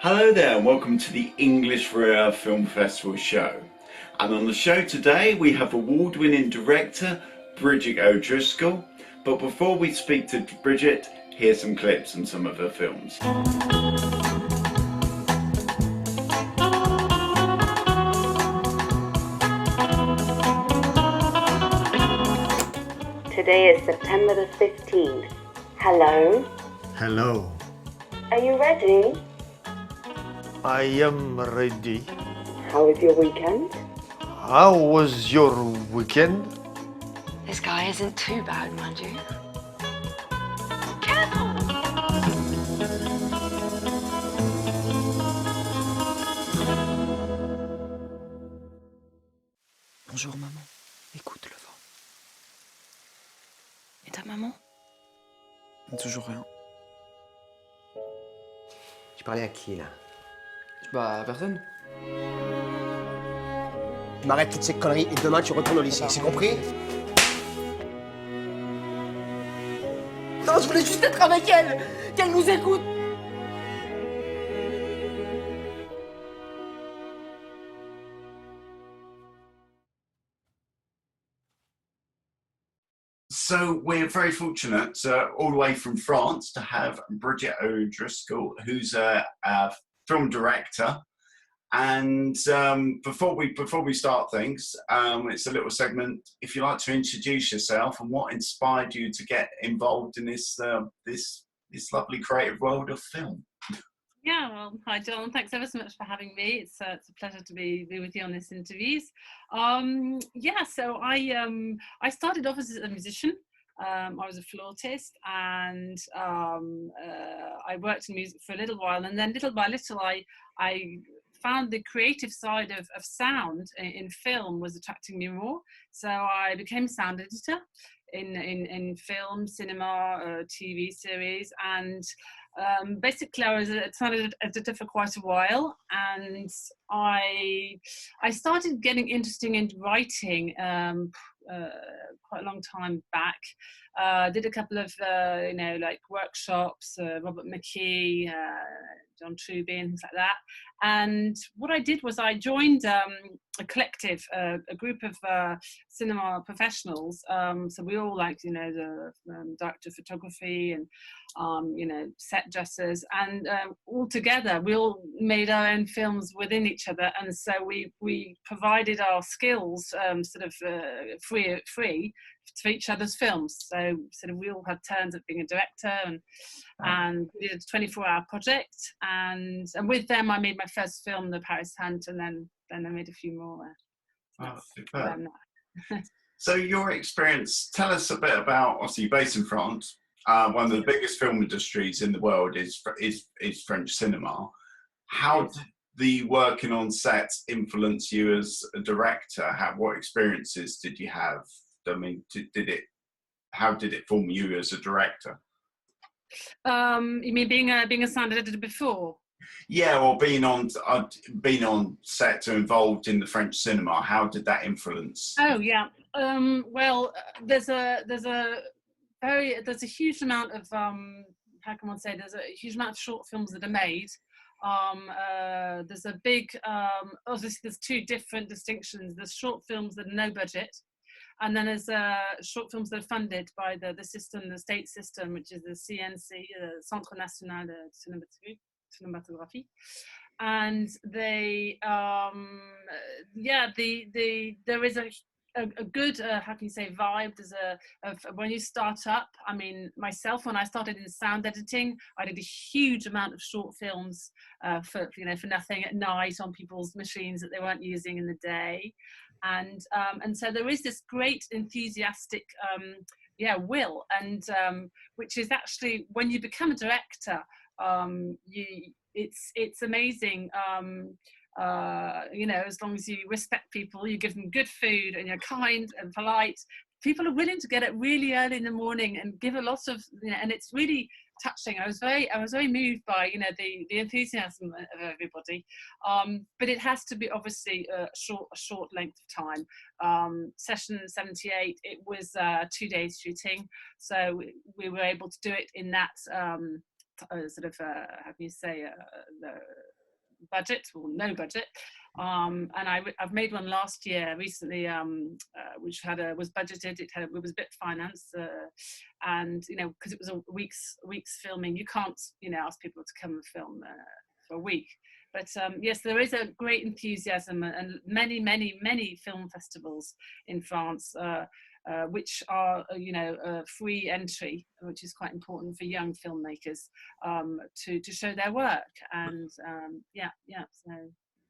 Hello there and welcome to the English Riviera Film Festival show. And on the show today we have award-winning director Bridget ODriscoll. But before we speak to Bridget, here's some clips from some of her films. Today is September the 15th. Hello? Hello. Are you ready? I am ready. How was your weekend? How was your weekend? This guy isn't too bad, mind you. Careful! Bonjour maman, écoute le vent. Et ta maman? Toujours rien. Tu parlais à qui, là? Bah, personne. Tu m'arrêtes toutes ces conneries et demain tu retournes au lycée, c'est compris? Non, je voulais juste être avec elle! Qu'elle nous écoute! So we're very fortunate all the way from France to have Bridget ODriscoll, who's a film director. And before we start things, it's a little segment. If you'd like to introduce yourself and what inspired you to get involved in this lovely creative world of film. Yeah, well, hi John. Thanks ever so much for having me. It's a pleasure to be with you on this interviews. So I started off as a musician. I was a flautist, and I worked in music for a little while, and then little by little I found the creative side of sound in film was attracting me more. So I became sound editor in film, cinema, TV series, and basically I was a sound editor for quite a while, and I started getting interested in writing quite a long time back. Did a couple of like workshops, Robert McKee, John Truby and things like that. And what I did was I joined a collective, a group of cinema professionals. So we all liked, the director of photography and, set dressers, and all together we all made our own films within each other. And so we provided our skills free for each other's films. So sort of we all had turns at being a director, and we did a 24-hour project, and with them I made my first film, The Paris Hunt, and then I made a few more. Superb. So your experience, tell us a bit about, obviously you're based in France, one of the biggest film industries in the world is French cinema. How did the working on sets influence you as a director? What experiences did you have? I mean, how did it form you as a director? You mean being a sound editor before? Yeah, or being on set or involved in the French cinema. How did that influence? Oh yeah. Well, there's a huge amount of how can one say? There's a huge amount of short films that are made. There's a big obviously there's two different distinctions. There's short films that are no budget, and then there's short films that are funded by the system, the state system, which is the CNC, Centre National de Cinématographie. And they, there is a good, how can you say, vibe. There's when you start up, I mean, myself, when I started in sound editing, I did a huge amount of short films for nothing at night on people's machines that they weren't using in the day. And so there is this great enthusiastic will, and which is actually when you become a director, it's amazing. As long as you respect people, you give them good food, and you're kind and polite, people are willing to get up really early in the morning and give a lot of, and it's really touching. I was very moved by, the enthusiasm of everybody. But it has to be obviously a short length of time. Session 78, it was 2 days shooting, so we were able to do it in that how can you say, budget or no budget. And I've made one last year recently, which was budgeted. It was a bit financed, and because it was a week's filming, you can't ask people to come and film for a week. But yes, there is a great enthusiasm, and many film festivals in France, which are free entry, which is quite important for young filmmakers to show their work. And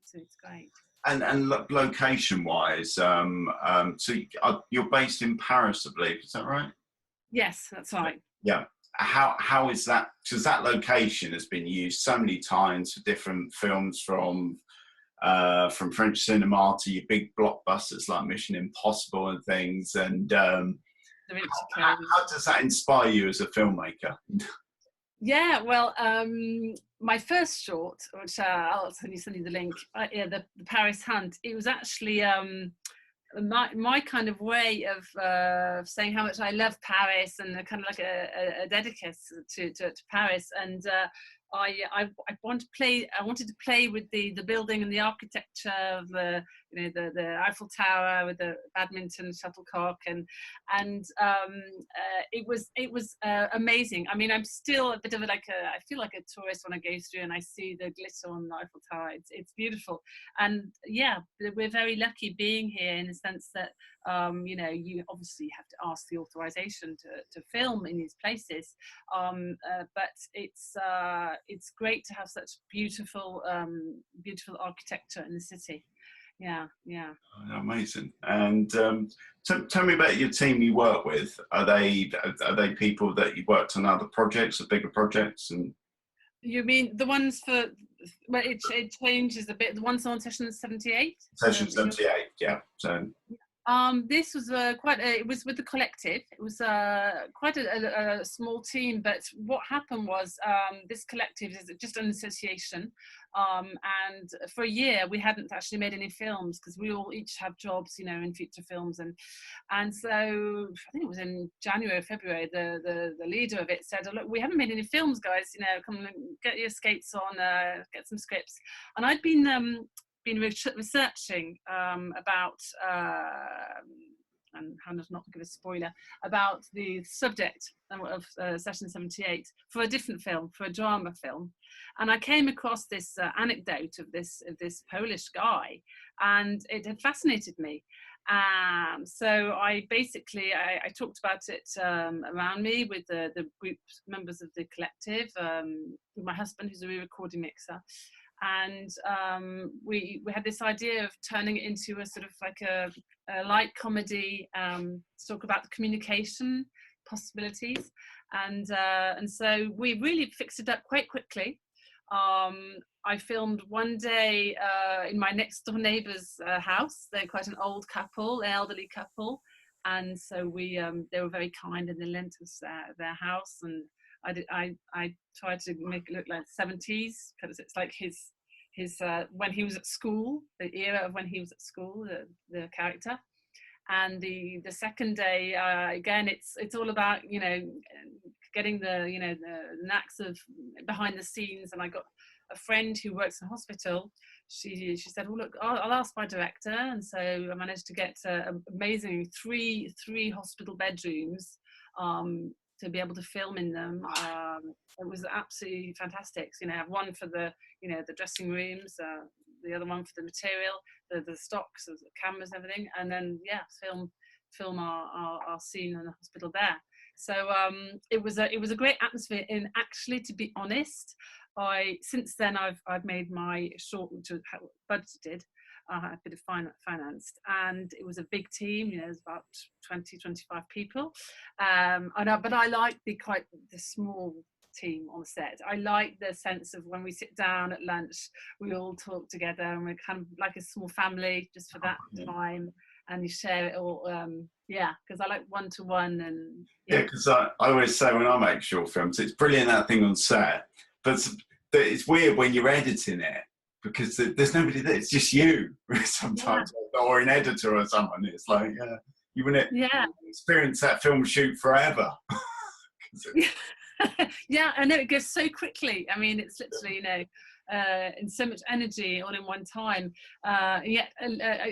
so it's great. And location wise, so you're based in Paris, I believe, is that right? Yes, that's right. Yeah. How is that? Because that location has been used so many times for different films, from French cinema to your big blockbusters like Mission Impossible and things. And how does that inspire you as a filmmaker? Yeah, well, my first short, which I'll send you the link, the Paris Hunt, it was actually my kind of way of saying how much I love Paris, and kind of like a dedicate to Paris. And I wanted to play with the building and the architecture of the Eiffel Tower with the badminton shuttlecock, and it was amazing. I mean, I'm still a bit of I feel like a tourist when I go through and I see the glitter on the Eiffel Tower. It's beautiful, and yeah, we're very lucky being here in the sense that you obviously have to ask the authorization to film in these places, but it's great to have such beautiful architecture in the city. Yeah. Oh, amazing. And tell me about your team you work with. Are they people that you worked on other projects or bigger projects? And you mean the ones for? Well, it changes a bit. The ones on session 78. Session 78, yeah. So. This was it was with the collective. It was quite a small team, but what happened was this collective is just an association, and for a year we hadn't actually made any films because we all each have jobs, in feature films, and so I think it was in January or February the leader of it said, oh, look, we haven't made any films, guys, come and get your skates on, get some scripts. And I'd been researching about and how not to give a spoiler about the subject of session 78 for a different film, for a drama film, and I came across this anecdote of this Polish guy, and it had fascinated me. So I basically I talked about it around me with the group members of the collective, with my husband, who's a re-recording mixer. And we had this idea of turning it into a sort of like a light comedy, to talk about the communication possibilities, and so we really fixed it up quite quickly. I filmed one day in my next door neighbour's house. They're quite an old couple, an elderly couple, and so they were very kind, and they lent us their house, and I tried to make it look like 70s, because it's like his when he was at school, the era of when he was at school, the character. And the second day, again, it's all about getting the knacks of behind the scenes. And I got a friend who works in a hospital. She said, "Oh, look, I'll ask my director." And so I managed to get amazing three hospital bedrooms to be able to film in them. It was absolutely fantastic. So, have one for the the dressing rooms, the other one for the material, the stocks, the cameras, and everything, and then film our scene in the hospital there. So it was a great atmosphere. And actually, to be honest, since then I've made my short, which was budgeted, a bit of financed, and it was a big team. There's about 20-25 people, but I like the small team on set. I like the sense of when we sit down at lunch, we all talk together, and we're kind of like a small family just for that time, and you share it all. Because I like one-to-one. And because I always say when I make short films, it's brilliant that thing on set, but it's weird when you're editing it, because there's nobody there. It's just you sometimes, or an editor or someone. It's like you want to experience that film shoot forever. Yeah, I know, it goes so quickly. I mean, it's literally and so much energy all in one time. Yet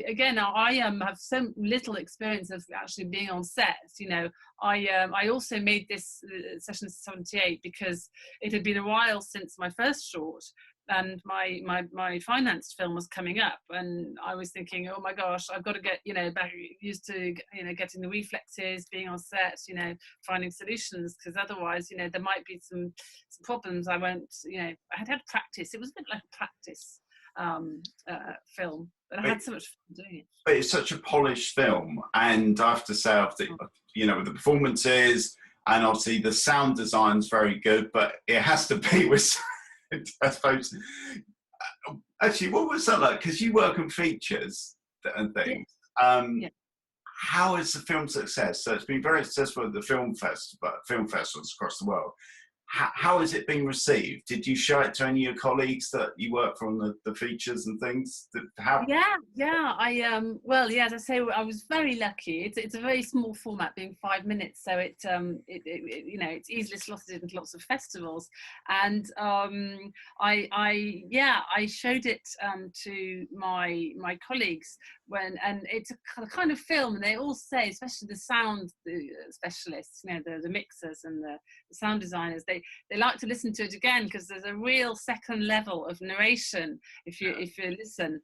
again, I have so little experience of actually being on set. You know, I also made this Session 78 because it had been a while since my first short, and my financed film was coming up, and I was thinking, oh my gosh, I've got to get, you know, back used to, you know, getting the reflexes, being on set, you know, finding solutions, because otherwise, you know, there might be some problems. I won't, you know, I had practice. It was a bit like a practice film, but I had so much fun doing it. But it's such a polished film, and I have to say, you know, with the performances, and obviously the sound design's very good, but it has to be with, I suppose. Actually, what was that like? Because you work on features and things. Yeah. How is the film success? So it's been very successful at the film festivals across the world. How is it being received? Did you show it to any of your colleagues that you work for on the features and things? Yeah. Well, yeah, as I say, I was very lucky. It's a very small format, being 5 minutes, so it you know, it's easily slotted into lots of festivals. And I showed it to my colleagues and it's a kind of film, and they all say, especially the sound specialists, you know, the mixers and the sound designers, they like to listen to it again, because there's a real second level of narration if you listen,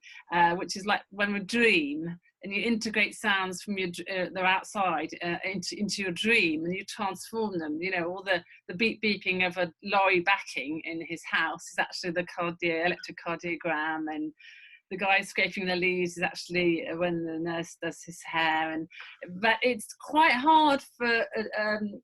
which is like when we dream and you integrate sounds from your they're outside into your dream, and you transform them. You know, all the beeping of a lorry backing in his house is actually the electrocardiogram, and the guy scraping the leaves is actually when the nurse does his hair. But it's quite hard for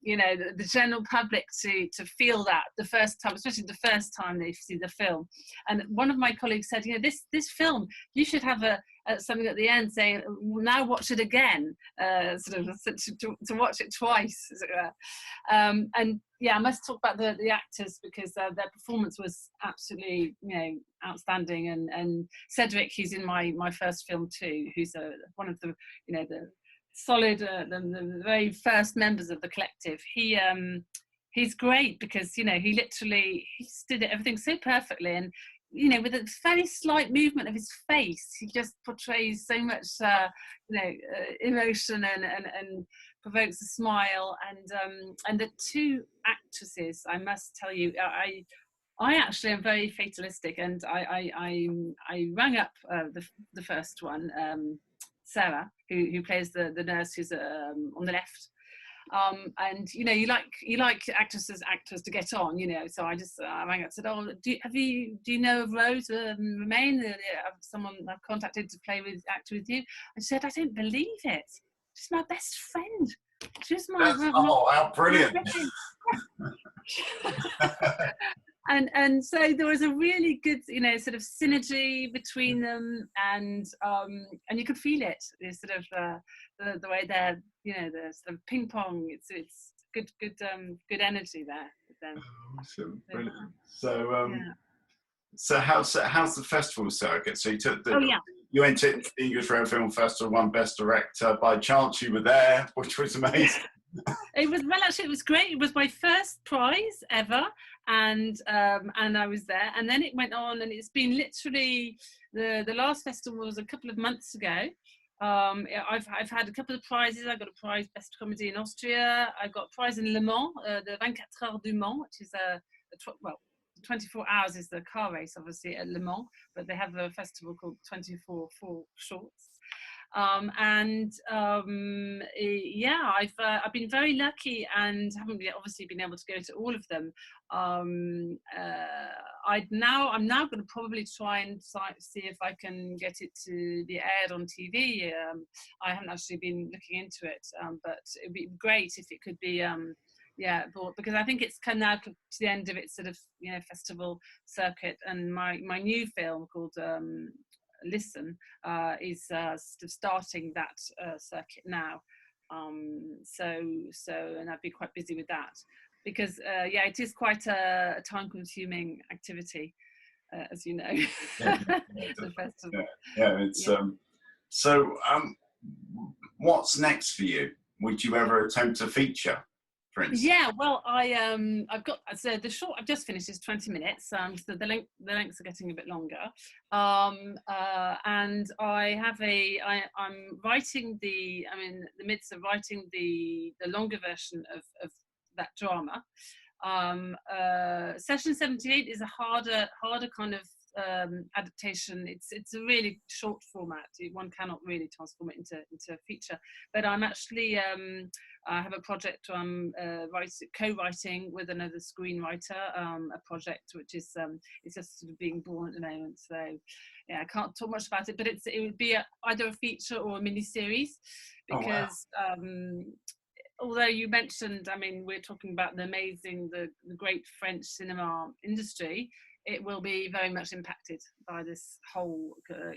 you know, the general public to feel that the first time, especially the first time they see the film. And one of my colleagues said, you know, this film, you should have something at the end saying, now watch it again, sort of to watch it twice, as it were. And yeah, I must talk about the actors, because their performance was absolutely, you know, outstanding. And Cedric, who's in my first film too, who's one of the, you know, the solid, the very first members of the collective. He's great, because, you know, he just did everything so perfectly, and, you know, with a very slight movement of his face, he just portrays so much, you know, emotion and provokes a smile. And the two actresses, I must tell you, I actually am very fatalistic, and I rang up the first one, Sarah, who plays the nurse who's on the left. And you know, you like actors to get on, you know. So I rang up and said, "Oh, do you know of Rose Romain? Someone I've contacted to act with you." And she said, "I don't believe it. She's my best friend. She's my oh, how brilliant!" And so there was a really good, you know, sort of synergy between them, and you could feel it. It's sort of the way they're, you know, the sort of ping pong. It's good energy there with them. Awesome, brilliant. So so how's the festival circuit? So you took you entered the English Royal Film Festival, won Best Director. By chance, you were there, which was amazing. It was great. It was my first prize ever, and I was there. And then it went on, and it's been literally the last festival was a couple of months ago. I've had a couple of prizes. I got a prize Best Comedy in Austria. I got a prize in Le Mans, the 24 Heures du Mans, which is 24 hours is the car race, obviously, at Le Mans, but they have a festival called 24 Shorts. Yeah, I've been very lucky, and haven't obviously been able to go to all of them. I'm now going to probably try and see if I can get it to be aired on TV. I haven't actually been looking into it, but it'd be great if it could be. Because I think it's come now to the end of its sort of, you know, festival circuit, and my new film called Listen is sort of starting that circuit now. And I've been quite busy with that, because it is quite a time-consuming activity, as you know. The festival. It's so what's next for you? Would you ever attempt a feature? for instance? Yeah, well, I've got, so the short I've just finished is 20 minutes. So the lengths are getting a bit longer. And I'm writing I'm in the midst of writing the longer version of that drama. Session 78 is a harder kind of adaptation. It's a really short format. One cannot really transform it into a feature. But I'm actually I have a project I'm co-writing with another screenwriter, a project which is it's just sort of being born at the moment. So yeah, I can't talk much about it, but it would be either a feature or a mini series, because although you mentioned, I mean, we're talking about the great French cinema industry, it will be very much impacted by this whole, the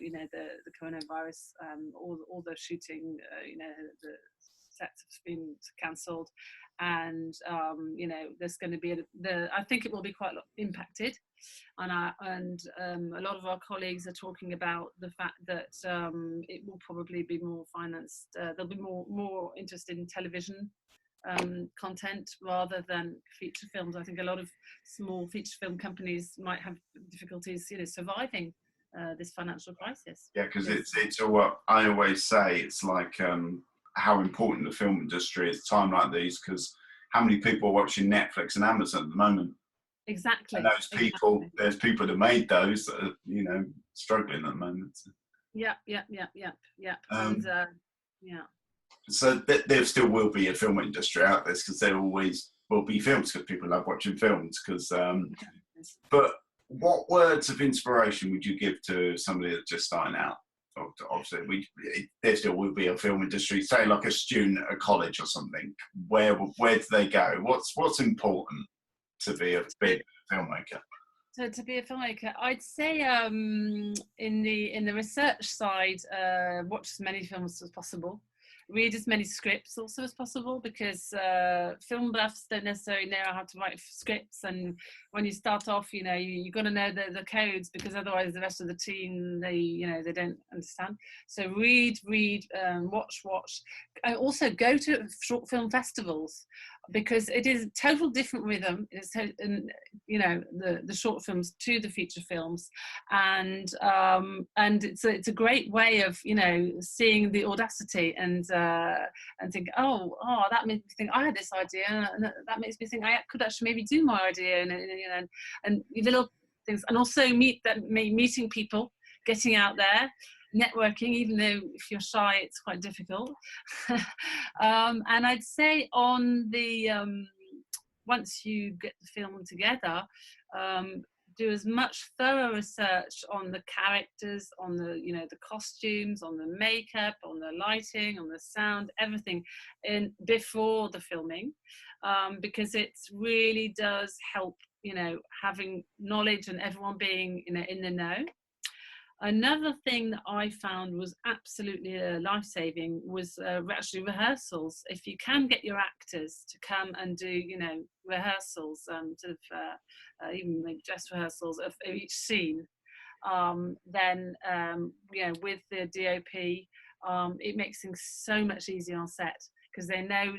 coronavirus. All the shooting, the sets have been cancelled, and there's going to be I think it will be quite impacted, and a lot of our colleagues are talking about the fact that it will probably be more financed. There'll be more interested in television content rather than feature films. I think a lot of small feature film companies might have difficulties, surviving this financial crisis. Yeah, because it's what I always say. It's like how important the film industry is at a time like these, because how many people are watching Netflix and Amazon at the moment? Exactly. And those people, there's people that made those that are, struggling at the moment. Yeah. And So there still will be a film industry out there, because there always will be films, because people love watching films. But what words of inspiration would you give to somebody that's just starting out? Obviously, there still will be a film industry. Say, like a student at college or something. Where do they go? What's important to be a big filmmaker? So to be a filmmaker, I'd say in the research side, watch as many films as possible. Read as many scripts also as possible, because film buffs don't necessarily know how to write scripts, and when you start off, you've got to know the codes, because otherwise the rest of the team, they don't understand. So read, watch, and also go to short film festivals, because it is a total different rhythm. It's the short films to the feature films, and it's a great way of seeing the audacity and think, oh, that makes me think I had this idea, and that makes me think I could actually maybe do my idea, and little things, and also meeting people, getting out there, networking, even though if you're shy it's quite difficult. And I'd say on the once you get the film together, do as much thorough research on the characters, on the the costumes, on the makeup, on the lighting, on the sound, everything before the filming, because it really does help having knowledge and everyone being in the know. Another thing that I found was absolutely life-saving was actually rehearsals. If you can get your actors to come and do, rehearsals, even maybe dress rehearsals of each scene, then with the DOP, it makes things so much easier on set, because they know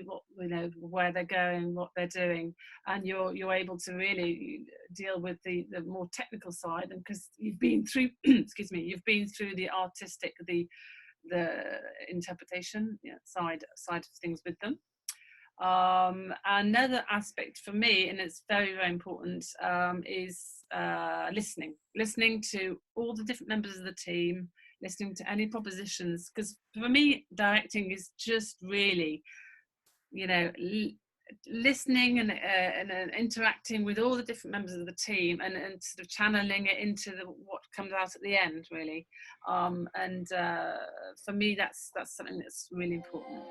where they're going, what they're doing, and you're able to really deal with the more technical side, and because you've been through you've been through the artistic, the interpretation side of things with them. Another aspect for me, and it's very, very important, is listening to all the different members of the team, listening to any propositions, because for me directing is just really listening and interacting with all the different members of the team, and sort of channeling it into what comes out at the end, really. For me, that's something that's really important.